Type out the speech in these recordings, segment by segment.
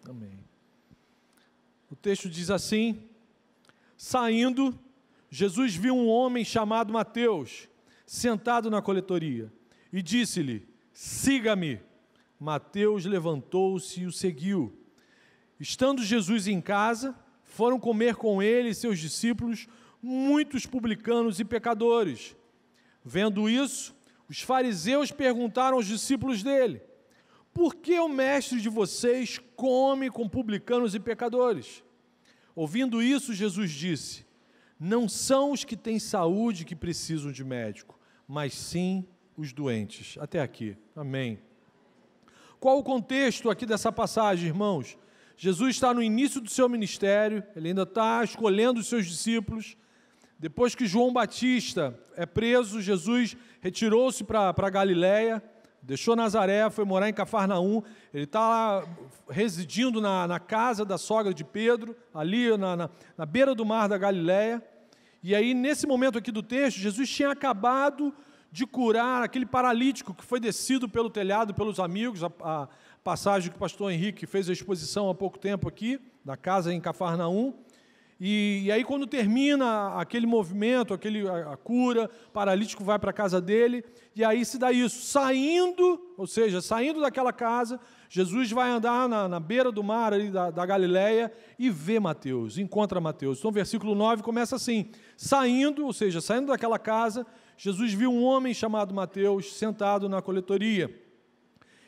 Amém. O texto diz assim: saindo, Jesus viu um homem chamado Mateus, sentado na coletoria, e disse-lhe: siga-me. Mateus levantou-se e o seguiu. Estando Jesus em casa, foram comer com ele e seus discípulos muitos publicanos e pecadores. Vendo isso, os fariseus perguntaram aos discípulos dele: por que o mestre de vocês come com publicanos e pecadores? Ouvindo isso, Jesus disse: não são os que têm saúde que precisam de médico, mas sim os doentes. Até aqui. Amém. Qual o contexto aqui dessa passagem, irmãos? Jesus está no início do seu ministério, ele ainda está escolhendo os seus discípulos. Depois que João Batista é preso, Jesus retirou-se para Galiléia, deixou Nazaré, foi morar em Cafarnaum. Ele está lá residindo na casa da sogra de Pedro, ali na beira do mar da Galiléia. E aí, nesse momento aqui do texto, Jesus tinha acabado de curar aquele paralítico que foi descido pelo telhado pelos amigos, a passagem que o pastor Henrique fez a exposição há pouco tempo aqui, da casa em Cafarnaum. E aí, quando termina aquele movimento, a cura, o paralítico vai para a casa dele, e aí se dá isso. Saindo daquela casa, Jesus vai andar na beira do mar ali da Galiléia e vê Mateus, encontra Mateus. Então, o versículo 9 começa assim: saindo daquela casa, Jesus viu um homem chamado Mateus sentado na coletoria.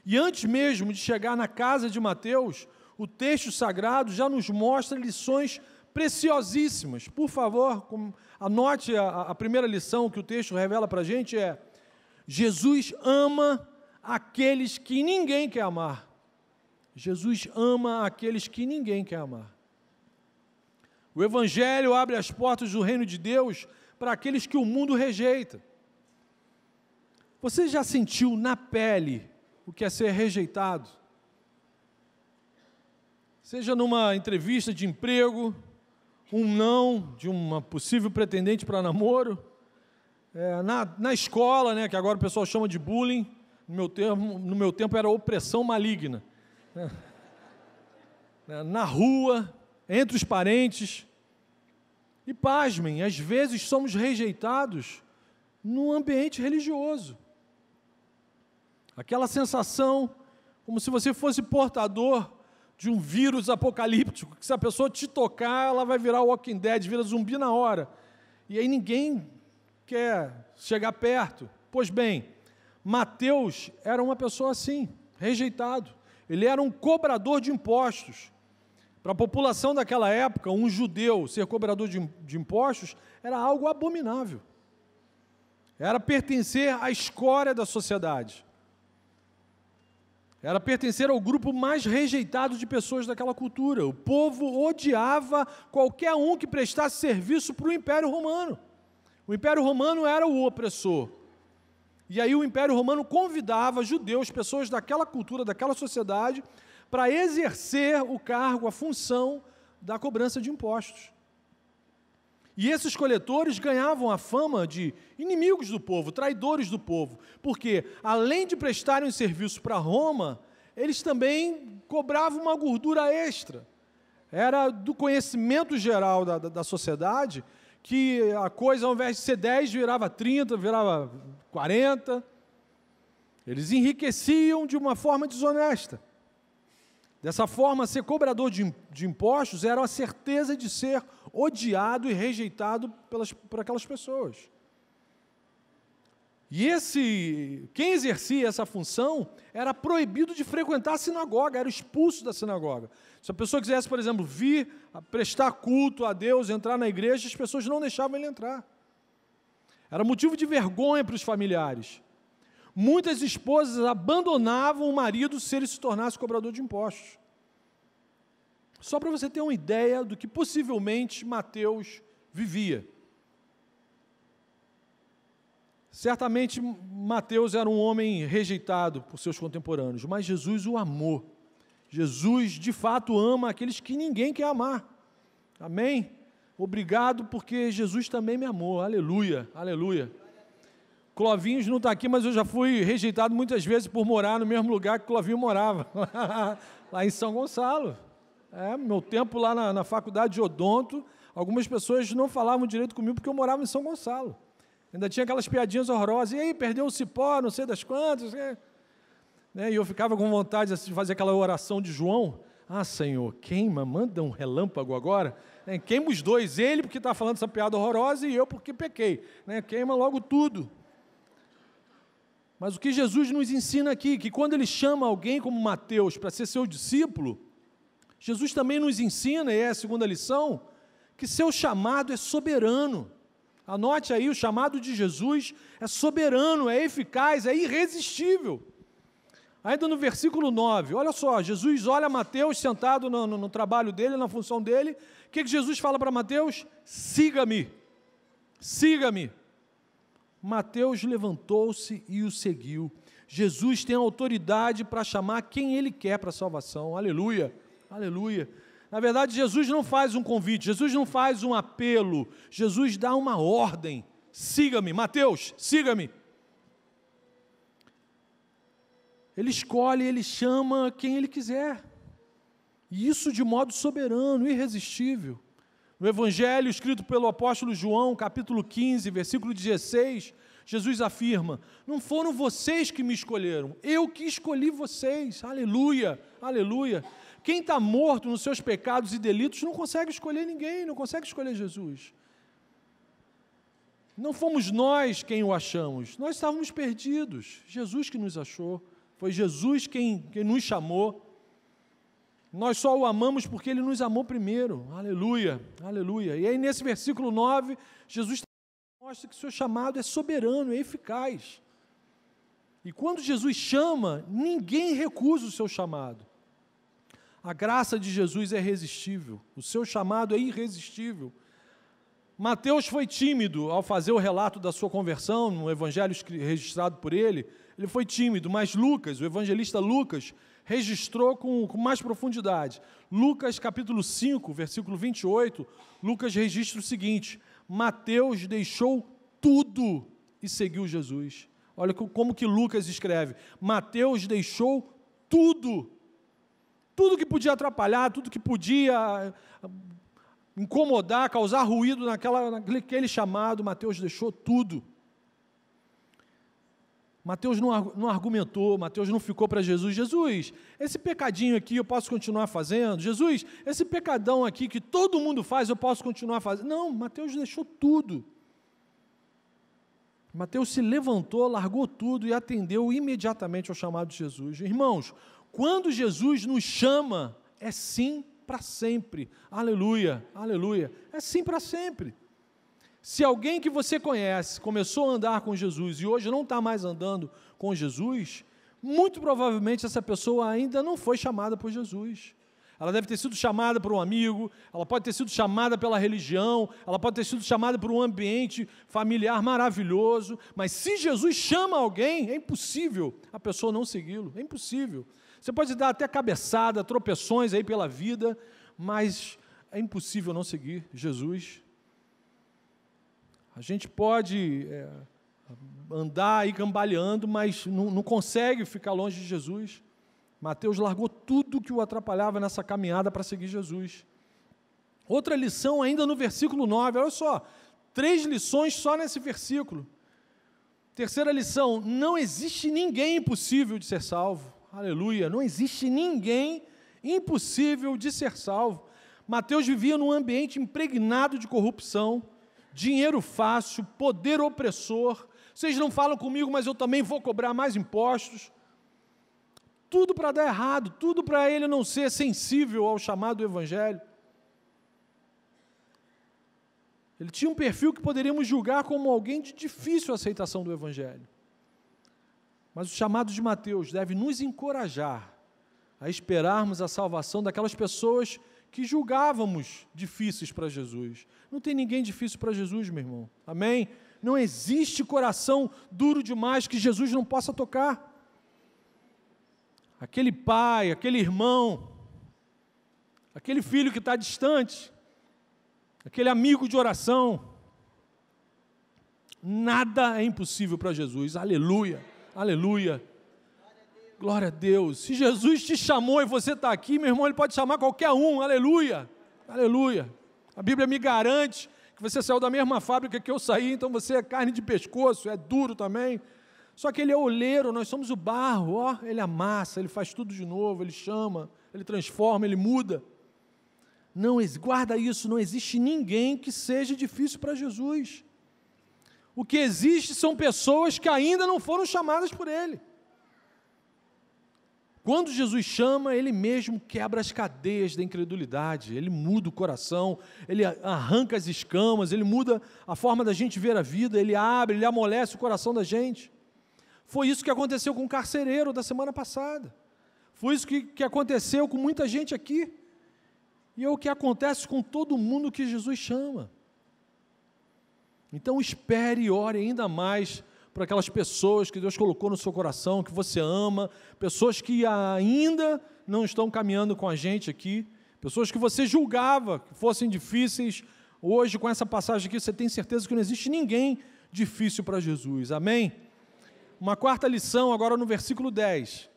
E antes mesmo de chegar na casa de Mateus, o texto sagrado já nos mostra lições preciosíssimas. Por favor, anote a primeira lição que o texto revela para a gente é: Jesus ama aqueles que ninguém quer amar. Jesus ama aqueles que ninguém quer amar. O Evangelho abre as portas do reino de Deus para aqueles que o mundo rejeita. Você já sentiu na pele o que é ser rejeitado? Seja numa entrevista de emprego, um não de uma possível pretendente para namoro, na escola, né, que agora o pessoal chama de bullying, no meu tempo era opressão maligna, na rua, entre os parentes. E pasmem, às vezes somos rejeitados no ambiente religioso. Aquela sensação como se você fosse portador de um vírus apocalíptico, que se a pessoa te tocar, ela vai virar Walking Dead, vira zumbi na hora. E aí ninguém quer chegar perto. Pois bem, Mateus era uma pessoa assim, rejeitado. Ele era um cobrador de impostos. Para a população daquela época, um judeu ser cobrador de impostos era algo abominável. Era pertencer à escória da sociedade. Era pertencer ao grupo mais rejeitado de pessoas daquela cultura. O povo odiava qualquer um que prestasse serviço para o Império Romano. O Império Romano era o opressor. E aí o Império Romano convidava judeus, pessoas daquela cultura, daquela sociedade, para exercer o cargo, a função da cobrança de impostos. E esses coletores ganhavam a fama de inimigos do povo, traidores do povo, porque, além de prestarem um serviço para Roma, eles também cobravam uma gordura extra. Era do conhecimento geral da sociedade que a coisa, ao invés de ser 10, virava 30, virava 40. Eles enriqueciam de uma forma desonesta. Dessa forma, ser cobrador de impostos era a certeza de ser odiado e rejeitado por aquelas pessoas. E quem exercia essa função era proibido de frequentar a sinagoga, era expulso da sinagoga. Se a pessoa quisesse, por exemplo, vir prestar culto a Deus, entrar na igreja, as pessoas não deixavam ele entrar. Era motivo de vergonha para os familiares. Muitas esposas abandonavam o marido se ele se tornasse cobrador de impostos. Só para você ter uma ideia do que possivelmente Mateus vivia. Certamente Mateus era um homem rejeitado por seus contemporâneos, mas Jesus o amou. Jesus, de fato, ama aqueles que ninguém quer amar. Amém? Obrigado, porque Jesus também me amou. Aleluia, aleluia. Clovinhos não está aqui, mas eu já fui rejeitado muitas vezes por morar no mesmo lugar que Clovinho morava, lá em São Gonçalo. Meu tempo lá na faculdade de odonto, algumas pessoas não falavam direito comigo porque eu morava em São Gonçalo. Ainda tinha aquelas piadinhas horrorosas. E aí, perdeu o cipó, não sei das quantas. E eu ficava com vontade de fazer aquela oração de João. Ah, Senhor, queima, manda um relâmpago agora. Queima os dois, ele porque está falando essa piada horrorosa e eu porque pequei. Queima logo tudo. Mas o que Jesus nos ensina aqui, que quando Ele chama alguém como Mateus para ser seu discípulo, Jesus também nos ensina, e é a segunda lição, que seu chamado é soberano. Anote aí, o chamado de Jesus é soberano, é eficaz, é irresistível. Ainda no versículo 9, olha só, Jesus olha Mateus sentado no trabalho dele, na função dele. O que Jesus fala para Mateus? Siga-me, siga-me. Mateus levantou-se e o seguiu. Jesus tem autoridade para chamar quem Ele quer para a salvação. Aleluia, aleluia. Na verdade, Jesus não faz um convite, Jesus não faz um apelo, Jesus dá uma ordem. Siga-me, Mateus, siga-me. Ele escolhe, Ele chama quem Ele quiser. E isso de modo soberano, irresistível. No Evangelho escrito pelo apóstolo João, capítulo 15, versículo 16, Jesus afirma: não foram vocês que me escolheram, eu que escolhi vocês. Aleluia, aleluia. Quem está morto nos seus pecados e delitos não consegue escolher ninguém, não consegue escolher Jesus. Não fomos nós quem o achamos, nós estávamos perdidos. Jesus que nos achou, foi Jesus quem nos chamou. Nós só o amamos porque Ele nos amou primeiro. Aleluia, aleluia. E aí nesse versículo 9, Jesus mostra que o seu chamado é soberano, é eficaz. E quando Jesus chama, ninguém recusa o seu chamado. A graça de Jesus é irresistível, o seu chamado é irresistível. Mateus foi tímido ao fazer o relato da sua conversão, no evangelho registrado por ele foi tímido, mas Lucas, o evangelista Lucas, registrou com mais profundidade. Lucas capítulo 5, versículo 28, Lucas registra o seguinte: Mateus deixou tudo e seguiu Jesus. Olha como que Lucas escreve: Mateus deixou tudo. Tudo que podia atrapalhar, tudo que podia incomodar, causar ruído naquele chamado, Mateus deixou tudo. Mateus não argumentou, Mateus não ficou para Jesus: Jesus, esse pecadinho aqui eu posso continuar fazendo? Jesus, esse pecadão aqui que todo mundo faz, eu posso continuar fazendo? Não, Mateus deixou tudo. Mateus se levantou, largou tudo e atendeu imediatamente ao chamado de Jesus. Irmãos, quando Jesus nos chama, é sim para sempre. Aleluia, aleluia. É sim para sempre. Se alguém que você conhece começou a andar com Jesus e hoje não está mais andando com Jesus, muito provavelmente essa pessoa ainda não foi chamada por Jesus. Ela deve ter sido chamada por um amigo, ela pode ter sido chamada pela religião, ela pode ter sido chamada por um ambiente familiar maravilhoso, mas se Jesus chama alguém, é impossível a pessoa não segui-lo, é impossível. Você pode dar até cabeçada, tropeções aí pela vida, mas é impossível não seguir Jesus. A gente pode andar aí cambaleando, mas não consegue ficar longe de Jesus. Mateus largou tudo que o atrapalhava nessa caminhada para seguir Jesus. Outra lição ainda no versículo 9, olha só, 3 lições só nesse versículo. Terceira lição: não existe ninguém impossível de ser salvo. Aleluia, não existe ninguém impossível de ser salvo. Mateus vivia num ambiente impregnado de corrupção, dinheiro fácil, poder opressor. Vocês não falam comigo, mas eu também vou cobrar mais impostos. Tudo para dar errado, tudo para ele não ser sensível ao chamado do Evangelho. Ele tinha um perfil que poderíamos julgar como alguém de difícil aceitação do Evangelho. Mas o chamado de Mateus deve nos encorajar a esperarmos a salvação daquelas pessoas que julgávamos difíceis para Jesus. Não tem ninguém difícil para Jesus, meu irmão. Amém? Não existe coração duro demais que Jesus não possa tocar. Aquele pai, aquele irmão, aquele filho que está distante, aquele amigo de oração, nada é impossível para Jesus. Aleluia, aleluia. Glória a Deus. Se Jesus te chamou e você está aqui, meu irmão, Ele pode chamar qualquer um. Aleluia. Aleluia. A Bíblia me garante que você saiu da mesma fábrica que eu saí, então você é carne de pescoço, é duro também. Só que Ele é oleiro, nós somos o barro. Ó, Ele amassa, Ele faz tudo de novo, Ele chama, Ele transforma, Ele muda. Não, guarda isso, não existe ninguém que seja difícil para Jesus. O que existe são pessoas que ainda não foram chamadas por Ele. Quando Jesus chama, Ele mesmo quebra as cadeias da incredulidade, Ele muda o coração, Ele arranca as escamas, Ele muda a forma da gente ver a vida, Ele abre, Ele amolece o coração da gente. Foi isso que aconteceu com o carcereiro da semana passada. Foi isso que aconteceu com muita gente aqui. E é o que acontece com todo mundo que Jesus chama. Então espere e ore ainda mais para aquelas pessoas que Deus colocou no seu coração, que você ama, pessoas que ainda não estão caminhando com a gente aqui, pessoas que você julgava que fossem difíceis. Hoje, com essa passagem aqui, você tem certeza que não existe ninguém difícil para Jesus. Amém? Uma quarta lição, agora no versículo 10.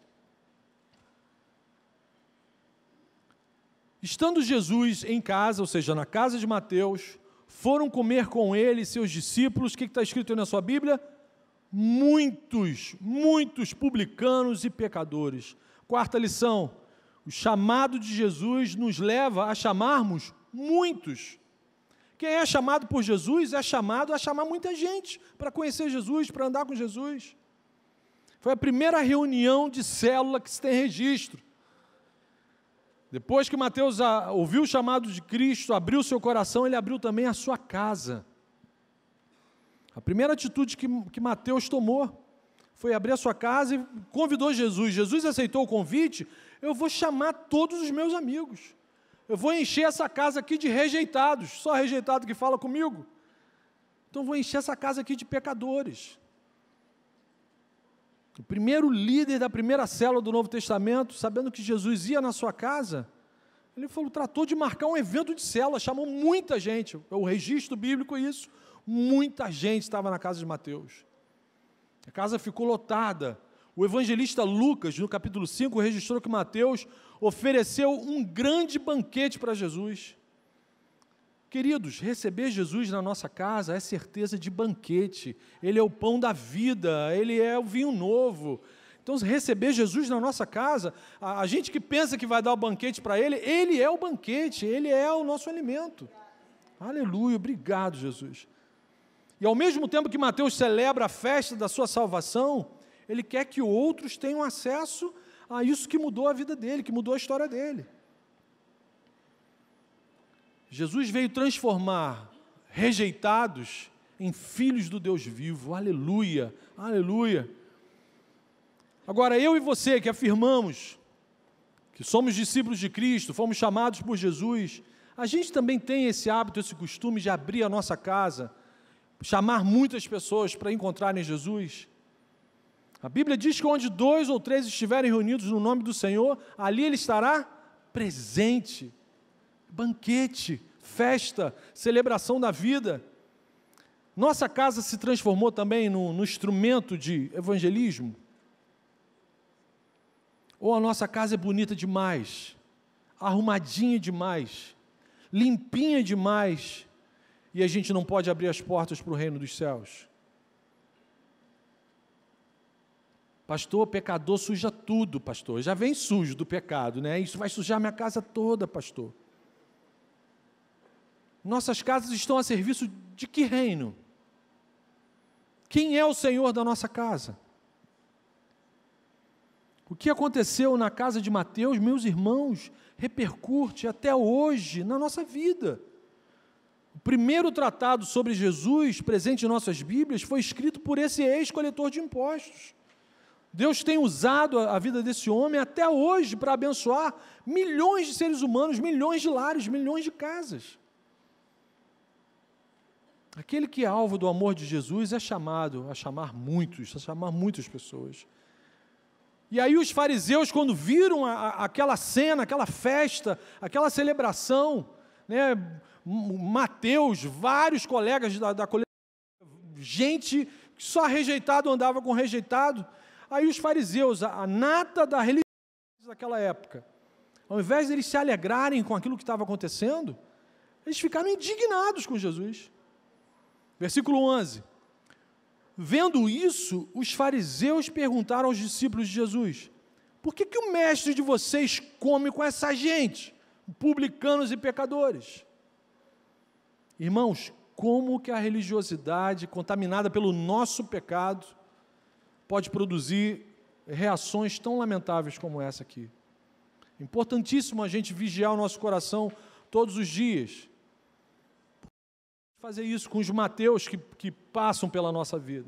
Estando Jesus em casa, ou seja, na casa de Mateus, foram comer com ele e seus discípulos. O que está escrito aí na sua Bíblia? Muitos publicanos e pecadores. Quarta lição, o chamado de Jesus nos leva a chamarmos muitos. Quem é chamado por Jesus é chamado a chamar muita gente para conhecer Jesus, para andar com Jesus. Foi a primeira reunião de célula que se tem registro. Depois que Mateus ouviu o chamado de Cristo, abriu seu coração, ele abriu também a sua casa. A primeira atitude que Mateus tomou foi abrir a sua casa e convidou Jesus. Jesus aceitou o convite. Eu vou chamar todos os meus amigos. Eu vou encher essa casa aqui de rejeitados. Só rejeitado que fala comigo. Então vou encher essa casa aqui de pecadores. O primeiro líder da primeira célula do Novo Testamento, sabendo que Jesus ia na sua casa, ele tratou de marcar um evento de célula, chamou muita gente. O registro bíblico é isso. Muita gente estava na casa de Mateus. A casa ficou lotada. O evangelista Lucas, no capítulo 5, registrou que Mateus ofereceu um grande banquete para Jesus. Queridos, receber Jesus na nossa casa é certeza de banquete. Ele é o pão da vida, Ele é o vinho novo. Então, receber Jesus na nossa casa, a gente que pensa que vai dar o banquete para Ele, Ele é o banquete, Ele é o nosso alimento. Aleluia, obrigado, Jesus. E ao mesmo tempo que Mateus celebra a festa da sua salvação, ele quer que outros tenham acesso a isso que mudou a vida dele, que mudou a história dele. Jesus veio transformar rejeitados em filhos do Deus vivo. Aleluia, aleluia. Agora, eu e você que afirmamos que somos discípulos de Cristo, fomos chamados por Jesus, a gente também tem esse hábito, esse costume de abrir a nossa casa, chamar muitas pessoas para encontrarem Jesus. A Bíblia diz que onde 2 ou 3 estiverem reunidos no nome do Senhor, ali Ele estará presente. Banquete, festa, celebração da vida. Nossa casa se transformou também no instrumento de evangelismo? Ou a nossa casa é bonita demais, arrumadinha demais, limpinha demais, e a gente não pode abrir as portas para o reino dos céus? Pastor, pecador suja tudo, pastor. Já vem sujo do pecado, né? Isso vai sujar minha casa toda, pastor. Nossas casas estão a serviço de que reino? Quem é o Senhor da nossa casa? O que aconteceu na casa de Mateus, meus irmãos, repercute até hoje na nossa vida. O primeiro tratado sobre Jesus, presente em nossas Bíblias, foi escrito por esse ex-coletor de impostos. Deus tem usado a vida desse homem até hoje para abençoar milhões de seres humanos, milhões de lares, milhões de casas. Aquele que é alvo do amor de Jesus é chamado a chamar muitas pessoas. E aí os fariseus, quando viram aquela cena, aquela festa, aquela celebração, né, Mateus, vários colegas da coletoria, gente que só rejeitado andava com rejeitado, Aí os fariseus, a nata da religião daquela época, ao invés de eles se alegrarem com aquilo que estava acontecendo, eles ficaram indignados com Jesus. Versículo 11. Vendo isso, os fariseus perguntaram aos discípulos de Jesus: por que o mestre de vocês come com essa gente, publicanos e pecadores? Irmãos, como que a religiosidade, contaminada pelo nosso pecado, pode produzir reações tão lamentáveis como essa aqui? Importantíssimo a gente vigiar o nosso coração todos os dias. Fazer isso com os mateus que passam pela nossa vida.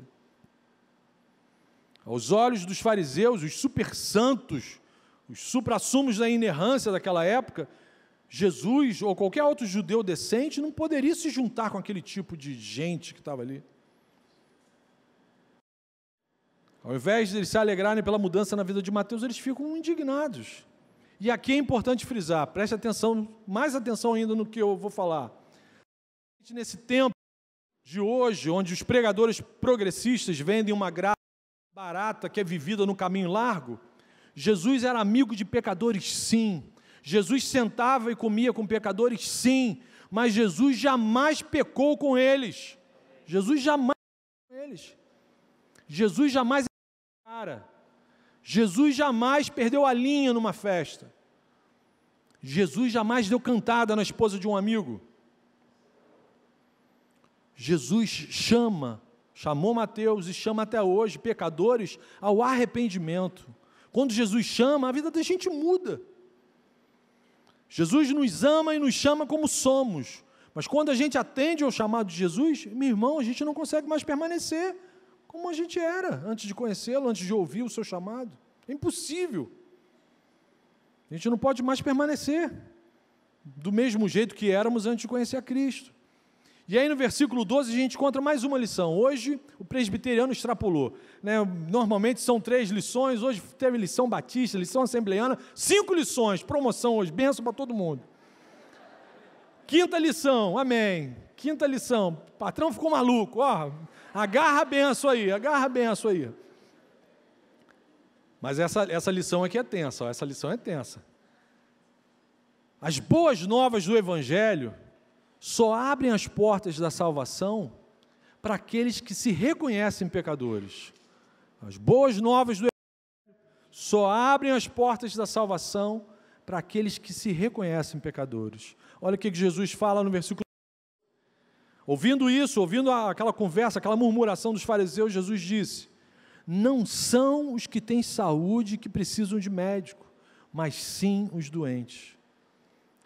Aos olhos dos fariseus, os super santos, os suprassumos da inerrância daquela época, Jesus ou qualquer outro judeu decente não poderia se juntar com aquele tipo de gente que estava ali. Ao invés de eles se alegrarem pela mudança na vida de Mateus, eles ficam indignados. E aqui é importante frisar, preste atenção, mais atenção ainda no que eu vou falar. Nesse tempo de hoje, onde os pregadores progressistas vendem uma graça barata que é vivida no caminho largo, Jesus era amigo de pecadores, sim. Jesus sentava e comia com pecadores, sim. Mas Jesus jamais pecou com eles. Jesus jamais pecou com eles. Jesus jamais cara. Jesus jamais perdeu a linha numa festa. Jesus jamais deu cantada na esposa de um amigo. Jesus chamou Mateus e chama até hoje pecadores ao arrependimento. Quando Jesus chama, a vida da gente muda. Jesus nos ama e nos chama como somos. Mas quando a gente atende ao chamado de Jesus, meu irmão, a gente não consegue mais permanecer como a gente era antes de conhecê-lo, antes de ouvir o seu chamado. É impossível. A gente não pode mais permanecer do mesmo jeito que éramos antes de conhecer a Cristo. E aí no versículo 12 a gente encontra mais uma lição. Hoje o presbiteriano extrapolou, né? Normalmente são 3 lições, hoje teve lição batista, lição assembleiana, 5 lições, promoção hoje, bênção para todo mundo. 5ª lição, amém. 5ª lição, o patrão ficou maluco, ó, agarra a benção aí, agarra a benção aí. Mas essa lição aqui é tensa, ó, essa lição é tensa. As boas novas do Evangelho só abrem as portas da salvação para aqueles que se reconhecem pecadores. As boas novas do Evangelho só abrem as portas da salvação para aqueles que se reconhecem pecadores. Olha o que Jesus fala no versículo. Ouvindo isso, ouvindo aquela conversa, aquela murmuração dos fariseus, Jesus disse: não são os que têm saúde que precisam de médico, mas sim os doentes.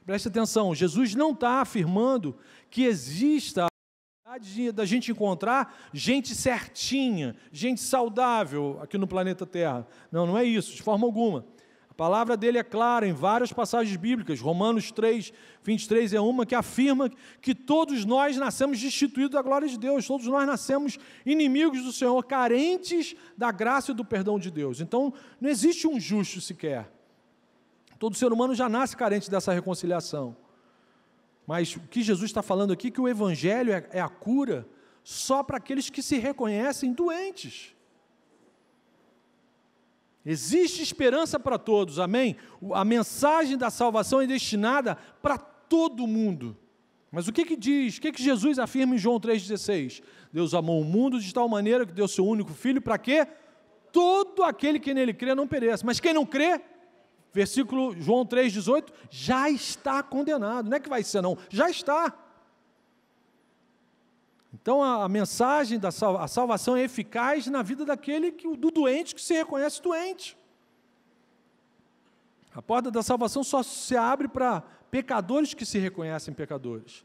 Preste atenção, Jesus não está afirmando que exista a possibilidade da gente encontrar gente certinha, gente saudável aqui no planeta Terra. Não, não é isso, de forma alguma. A palavra dele é clara em várias passagens bíblicas. Romanos 3, 23 é uma que afirma que todos nós nascemos destituídos da glória de Deus, todos nós nascemos inimigos do Senhor, carentes da graça e do perdão de Deus. Então, não existe um justo sequer. Todo ser humano já nasce carente dessa reconciliação. Mas o que Jesus está falando aqui é que o Evangelho é a cura só para aqueles que se reconhecem doentes. Existe esperança para todos, amém? A mensagem da salvação é destinada para todo mundo. Mas o que diz, o que Jesus afirma em João 3,16? Deus amou o mundo de tal maneira que deu seu único Filho, para quê? Todo aquele que nele crê não pereça. Mas quem não crê, versículo João 3,18, já está condenado. Não é que vai ser não, já está. Então a mensagem da salvação é eficaz na vida do doente que se reconhece doente. A porta da salvação só se abre para pecadores que se reconhecem pecadores.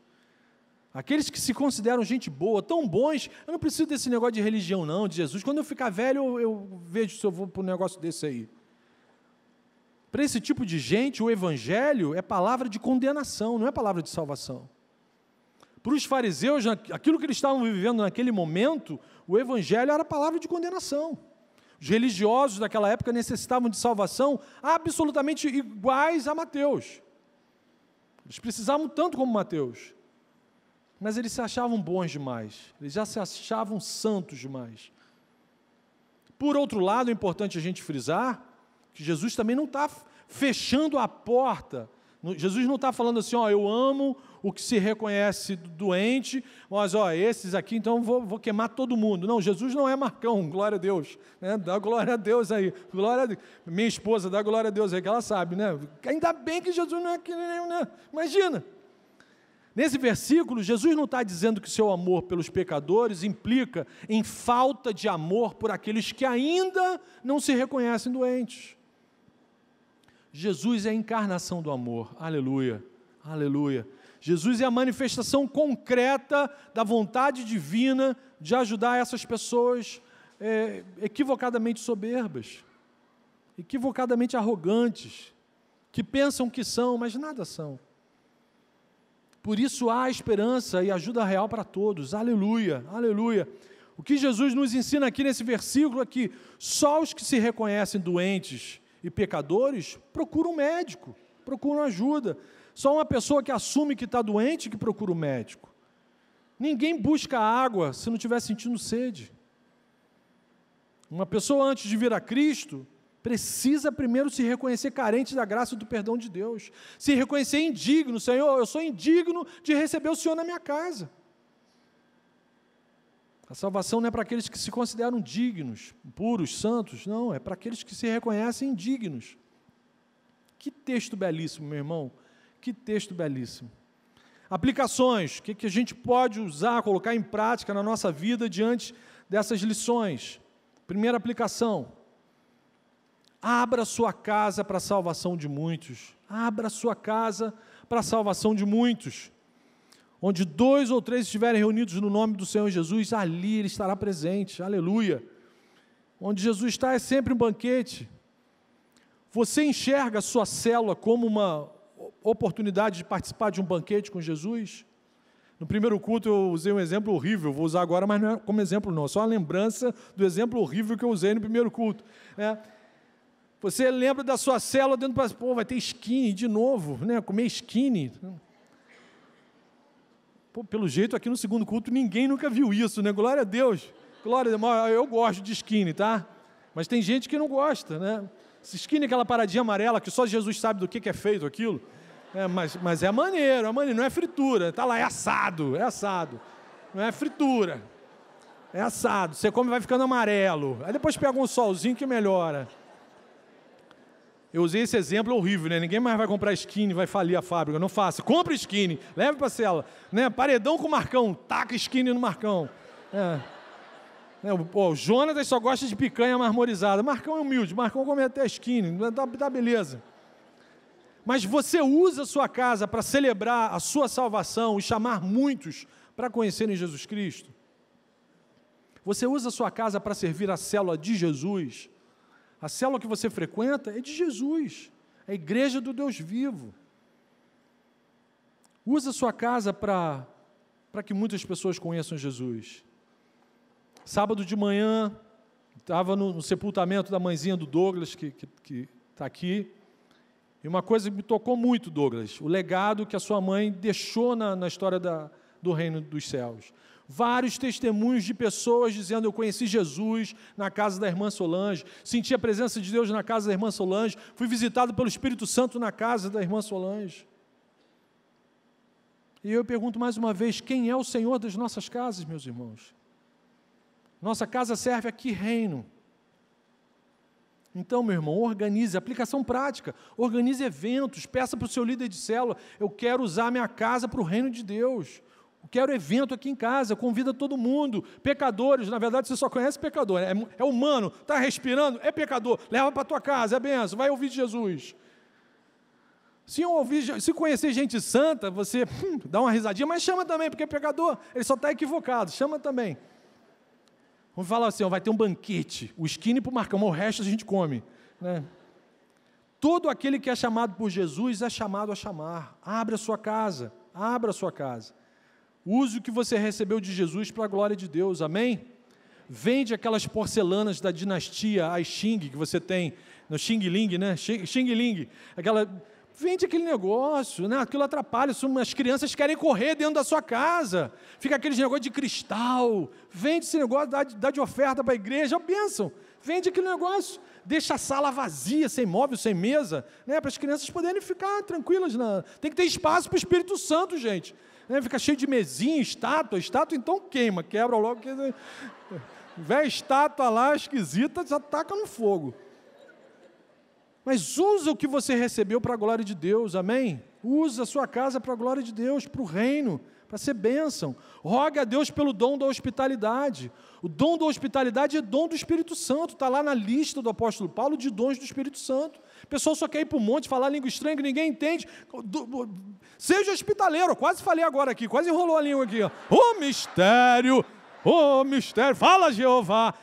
Aqueles que se consideram gente boa, tão bons, eu não preciso desse negócio de religião não, de Jesus. Quando eu ficar velho, eu vejo se eu vou para um negócio desse aí. Para esse tipo de gente, o Evangelho é palavra de condenação, não é palavra de salvação. Para os fariseus, aquilo que eles estavam vivendo naquele momento, o Evangelho era palavra de condenação. Os religiosos daquela época necessitavam de salvação absolutamente iguais a Mateus. Eles precisavam tanto como Mateus. Mas eles se achavam bons demais. Eles já se achavam santos demais. Por outro lado, é importante a gente frisar que Jesus também não está fechando a porta. Jesus não está falando assim, ó, eu amo o que se reconhece doente, mas ó, esses aqui, então vou queimar todo mundo. Não, Jesus não é Marcão, glória a Deus. Né? Dá glória a Deus aí. Glória a Deus. Minha esposa dá glória a Deus aí, que ela sabe, né? Ainda bem que Jesus não é que nem, né? Imagina. Nesse versículo, Jesus não está dizendo que o seu amor pelos pecadores implica em falta de amor por aqueles que ainda não se reconhecem doentes. Jesus é a encarnação do amor, aleluia, aleluia. Jesus é a manifestação concreta da vontade divina de ajudar essas pessoas equivocadamente soberbas, equivocadamente arrogantes, que pensam que são, mas nada são. Por isso há esperança e ajuda real para todos, aleluia, aleluia. O que Jesus nos ensina aqui nesse versículo é que só os que se reconhecem doentes e pecadores procuram um médico, procuram ajuda. Só uma pessoa que assume que está doente que procura um médico. Ninguém busca água se não estiver sentindo sede. Uma pessoa antes de vir a Cristo precisa primeiro se reconhecer carente da graça e do perdão de Deus. Se reconhecer indigno. Senhor, eu sou indigno de receber o Senhor na minha casa. A salvação não é para aqueles que se consideram dignos, puros, santos, não, é para aqueles que se reconhecem indignos. Que texto belíssimo, meu irmão, que texto belíssimo. Aplicações, o que a gente pode usar, colocar em prática na nossa vida diante dessas lições? Primeira aplicação, abra sua casa para a salvação de muitos, abra sua casa para a salvação de muitos. Onde 2 ou 3 estiverem reunidos no nome do Senhor Jesus, ali Ele estará presente, aleluia. Onde Jesus está é sempre um banquete. Você enxerga a sua célula como uma oportunidade de participar de um banquete com Jesus? No primeiro culto eu usei um exemplo horrível, vou usar agora, mas não é como exemplo não, só uma lembrança do exemplo horrível que eu usei no primeiro culto. Você lembra da sua célula dentro do... Pô, vai ter skinny de novo, né? Comer skinny... Pô, pelo jeito, aqui no segundo culto, ninguém nunca viu isso, né? Glória a Deus. Glória a Deus. Eu gosto de skinny, tá? Mas tem gente que não gosta, né? Esse skinny é aquela paradinha amarela, que só Jesus sabe do que é feito aquilo. Mas é maneiro, não é fritura. Tá lá, é assado. Não é fritura. É assado. Você come e vai ficando amarelo. Aí depois pega um solzinho que melhora. Eu usei esse exemplo horrível, né? Ninguém mais vai comprar skinny, vai falir a fábrica. Não faça. Compre skinny, leve para a cela. Né? Paredão com Marcão, taca skinny no Marcão. O Jonatas só gosta de picanha marmorizada. Marcão é humilde, Marcão come até skinny, dá beleza. Mas você usa a sua casa para celebrar a sua salvação e chamar muitos para conhecerem Jesus Cristo? Você usa a sua casa para servir a célula de Jesus? A célula que você frequenta é de Jesus, é a igreja do Deus vivo. Usa a sua casa para que muitas pessoas conheçam Jesus. Sábado de manhã, estava no sepultamento da mãezinha do Douglas, que está aqui, e uma coisa que me tocou muito, Douglas, o legado que a sua mãe deixou na história do reino dos céus. Vários testemunhos de pessoas dizendo, eu conheci Jesus na casa da irmã Solange, senti a presença de Deus na casa da irmã Solange, fui visitado pelo Espírito Santo na casa da irmã Solange. E eu pergunto mais uma vez, quem é o Senhor das nossas casas, meus irmãos? Nossa casa serve a que reino? Então, meu irmão, organize, aplicação prática, organize eventos, peça para o seu líder de célula, eu quero usar minha casa para o reino de Deus. Quero evento aqui em casa, convida todo mundo, pecadores, na verdade você só conhece pecador, é humano, está respirando, é pecador, leva para a tua casa, é benção, vai ouvir Jesus. Se conhecer gente santa, você dá uma risadinha, mas chama também, porque é pecador, ele só está equivocado, chama também. Vamos falar assim, vai ter um banquete, o skinny para o Marcão, o resto a gente come. Né? Todo aquele que é chamado por Jesus é chamado a chamar, abra a sua casa, Use o que você recebeu de Jesus para a glória de Deus, amém? Vende aquelas porcelanas da dinastia Aixing que você tem, no Xing Ling, né? Xing Ling, vende aquele negócio, né? Aquilo atrapalha, as crianças querem correr dentro da sua casa, fica aquele negócio de cristal, vende esse negócio, dá de oferta para a igreja, bênção, Vende aquele negócio, deixa a sala vazia, sem móvel, sem mesa, né, para as crianças poderem ficar tranquilas. Tem que ter espaço para o Espírito Santo, gente. Né, fica cheio de mesinha, estátua então queima, quebra logo. Vê estátua lá, esquisita, já taca no fogo. Mas usa o que você recebeu para a glória de Deus, amém? Usa a sua casa para a glória de Deus, para o reino, para ser bênção. Rogue a Deus pelo dom da hospitalidade. O dom da hospitalidade é dom do Espírito Santo, está lá na lista do apóstolo Paulo de dons do Espírito Santo. O pessoal só quer ir para o monte, falar língua estranha que ninguém entende. Seja hospitaleiro, eu quase falei agora aqui, quase enrolou a língua aqui. Ô mistério, fala Jeová.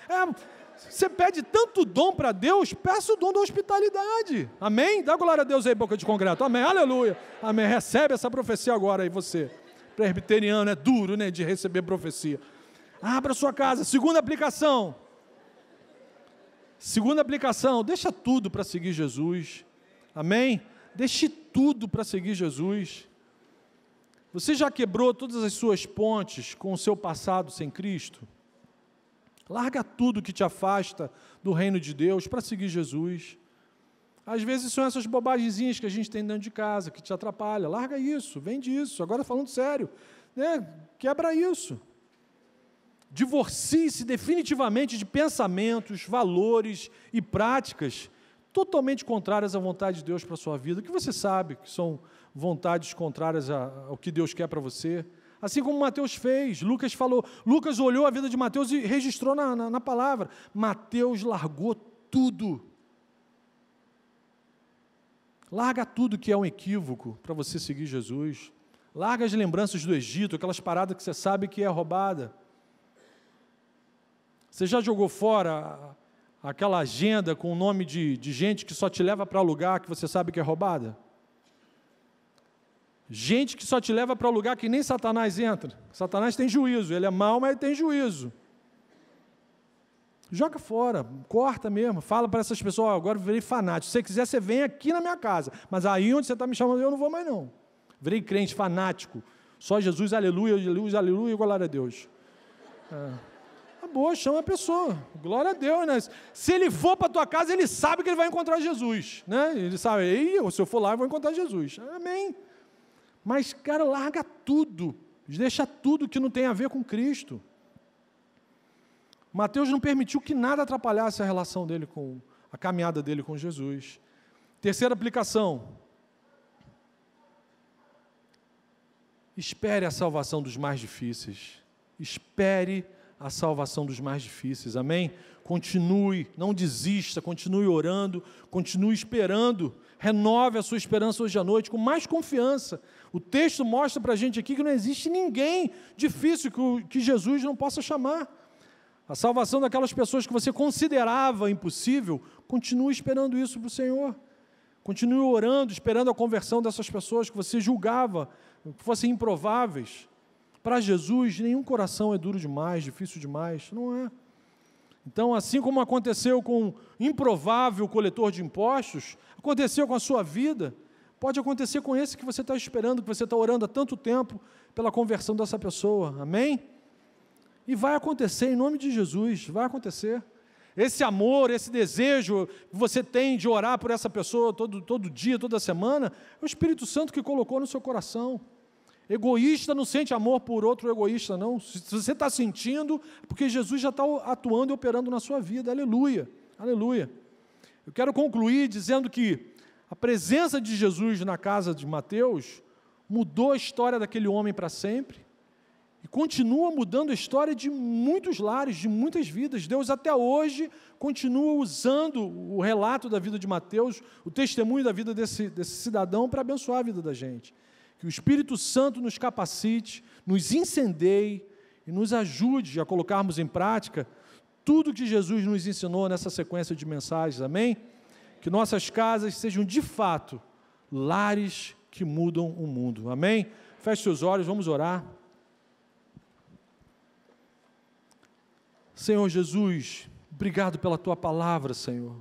Você pede tanto dom para Deus, peça o dom da hospitalidade. Amém? Dá glória a Deus aí, boca de concreto. Amém, aleluia. Amém, recebe essa profecia agora aí você. Presbiteriano é duro, né, de receber profecia. Abra sua casa. Segunda aplicação, deixa tudo para seguir Jesus. Amém? Deixe tudo para seguir Jesus. Você já quebrou todas as suas pontes com o seu passado sem Cristo? Larga tudo que te afasta do reino de Deus para seguir Jesus. Às vezes são essas bobagenzinhas que a gente tem dentro de casa, que te atrapalha. Larga isso, vende isso. Agora falando sério, né? Quebra isso. Divorcie-se definitivamente de pensamentos, valores e práticas totalmente contrárias à vontade de Deus para a sua vida, que você sabe que são vontades contrárias ao que Deus quer para você. Assim como Mateus fez, Lucas olhou a vida de Mateus e registrou na palavra. Mateus largou tudo. Larga tudo que é um equívoco para você seguir Jesus. Larga as lembranças do Egito, aquelas paradas que você sabe que é roubada. Você já jogou fora aquela agenda com o nome de gente que só te leva para lugar que você sabe que é roubada? Gente que só te leva para lugar que nem Satanás entra. Satanás tem juízo, ele é mau, mas ele tem juízo. Joga fora, corta mesmo, fala para essas pessoas, agora eu virei fanático, se você quiser você vem aqui na minha casa, mas aí onde você está me chamando eu não vou mais não. Virei crente, fanático, só Jesus, aleluia, aleluia, aleluia, glória a Deus. Boa, chama a pessoa, glória a Deus, né? Se ele for para a tua casa, ele sabe que ele vai encontrar Jesus, né? Ele sabe, se eu for lá, eu vou encontrar Jesus, amém. Mas, cara, larga tudo, deixa tudo que não tem a ver com Cristo. Mateus não permitiu que nada atrapalhasse a relação dele a caminhada dele com Jesus. Terceira aplicação. Espere a salvação dos mais difíceis. Espere a salvação dos mais difíceis, amém? Continue, não desista, continue orando, continue esperando, renove a sua esperança hoje à noite com mais confiança. O texto mostra para a gente aqui que não existe ninguém difícil que Jesus não possa chamar. A salvação daquelas pessoas que você considerava impossível, continue esperando isso para o Senhor. Continue orando, esperando a conversão dessas pessoas que você julgava que fossem improváveis. Para Jesus, nenhum coração é duro demais, difícil demais, não é. Então, assim como aconteceu com um improvável coletor de impostos, aconteceu com a sua vida, pode acontecer com esse que você está esperando, que você está orando há tanto tempo pela conversão dessa pessoa, amém? E vai acontecer, em nome de Jesus, vai acontecer. Esse amor, esse desejo que você tem de orar por essa pessoa todo dia, toda semana, é o Espírito Santo que colocou no seu coração. Egoísta não sente amor por outro egoísta, não. Se você está sentindo, é porque Jesus já está atuando e operando na sua vida. Aleluia, aleluia. Eu quero concluir dizendo que a presença de Jesus na casa de Mateus mudou a história daquele homem para sempre e continua mudando a história de muitos lares, de muitas vidas. Deus até hoje continua usando o relato da vida de Mateus, o testemunho da vida desse cidadão para abençoar a vida da gente. Que o Espírito Santo nos capacite, nos incendeie e nos ajude a colocarmos em prática tudo que Jesus nos ensinou nessa sequência de mensagens, amém? Que nossas casas sejam de fato lares que mudam o mundo, amém? Feche seus olhos, vamos orar. Senhor Jesus, obrigado pela Tua palavra, Senhor.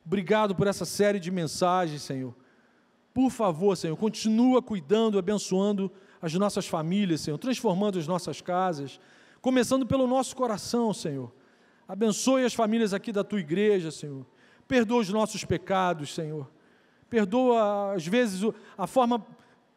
Obrigado por essa série de mensagens, Senhor. Por favor, Senhor, continua cuidando, abençoando as nossas famílias, Senhor, transformando as nossas casas, começando pelo nosso coração, Senhor. Abençoe as famílias aqui da Tua igreja, Senhor. Perdoa os nossos pecados, Senhor. Perdoa, às vezes, a forma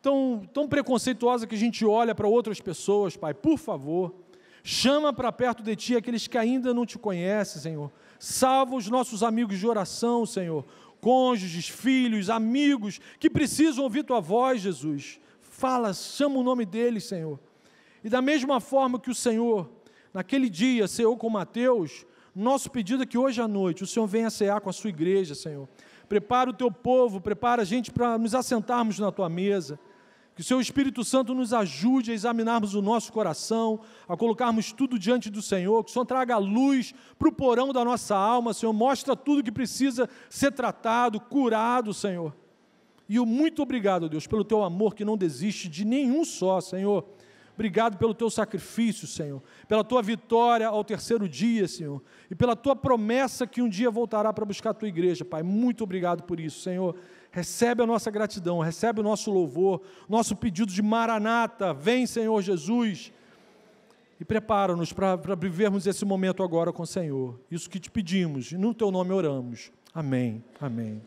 tão preconceituosa que a gente olha para outras pessoas, Pai. Por favor, chama para perto de Ti aqueles que ainda não Te conhecem, Senhor. Salva os nossos amigos de oração, Senhor. Cônjuges, filhos, amigos que precisam ouvir Tua voz, Jesus. Fala, chama o nome deles, Senhor. E da mesma forma que o Senhor, naquele dia, ceou com Mateus, nosso pedido é que hoje à noite o Senhor venha cear com a sua igreja, Senhor. Prepara o Teu povo, prepara a gente para nos assentarmos na Tua mesa. Que o Seu Espírito Santo nos ajude a examinarmos o nosso coração, a colocarmos tudo diante do Senhor, que o Senhor traga luz para o porão da nossa alma, Senhor, mostra tudo que precisa ser tratado, curado, Senhor. E muito obrigado, Deus, pelo Teu amor que não desiste de nenhum só, Senhor. Obrigado pelo Teu sacrifício, Senhor, pela Tua vitória ao terceiro dia, Senhor, e pela Tua promessa que um dia voltará para buscar a Tua igreja, Pai. Muito obrigado por isso, Senhor. Recebe a nossa gratidão, recebe o nosso louvor, nosso pedido de Maranata. Vem, Senhor Jesus, e prepara-nos para vivermos esse momento agora com o Senhor. Isso que Te pedimos, e no Teu nome oramos. Amém, amém.